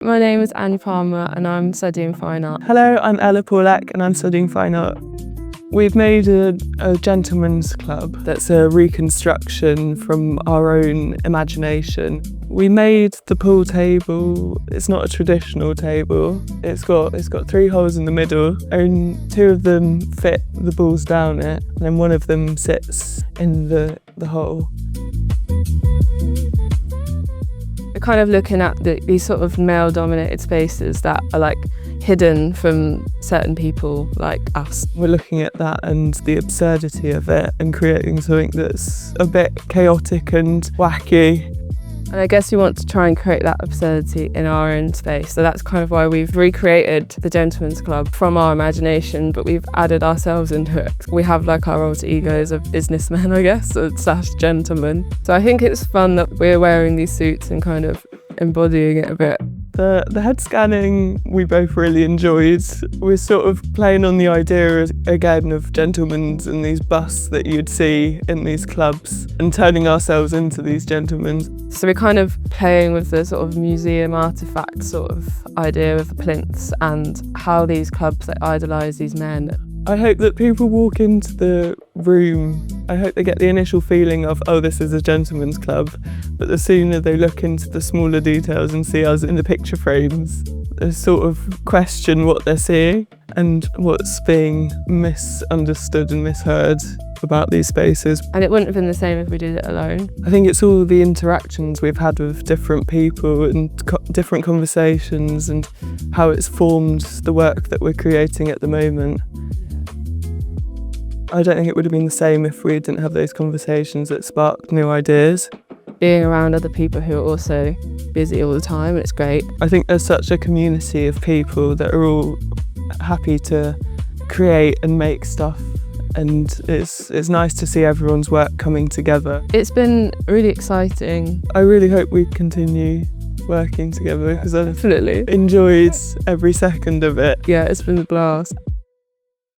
My name is Anya and I'm studying fine art. Hello, I'm Ella Pawlak and I'm studying fine art. We've made a gentleman's club that's a reconstruction from our own imagination. We made the pool table. It's not a traditional table. It's got 3 holes in the middle, and 2 of them fit the balls down it, and then 1 of them sits in the hole. We're kind of looking at these sort of male-dominated spaces that are like hidden from certain people like us. We're looking at that and the absurdity of it and creating something that's a bit chaotic and wacky. And I guess we want to try and create that absurdity in our own space. So that's kind of why we've recreated the Gentleman's Club from our imagination, but we've added ourselves into it. We have like our alter egos of businessmen, I guess, / gentlemen. So I think it's fun that we're wearing these suits and kind of embodying it a bit. The head scanning we both really enjoyed. We're sort of playing on the idea again of gentlemen's and these busts that you'd see in these clubs and turning ourselves into these gentlemen. So we're kind of playing with the sort of museum artefact sort of idea of the plinths and how these clubs that idolise these men. I hope that people walk into the room, I hope they get the initial feeling of, oh, this is a gentleman's club, but the sooner they look into the smaller details and see us in the picture frames, they sort of question what they're seeing and what's being misunderstood and misheard about these spaces. And it wouldn't have been the same if we did it alone. I think it's all the interactions we've had with different people and different conversations and how it's formed the work that we're creating at the moment. I don't think it would have been the same if we didn't have those conversations that sparked new ideas. Being around other people who are also busy all the time, it's great. I think there's such a community of people that are all happy to create and make stuff, and it's nice to see everyone's work coming together. It's been really exciting. I really hope we continue working together because I've Definitely enjoyed every second of it. Yeah, it's been a blast.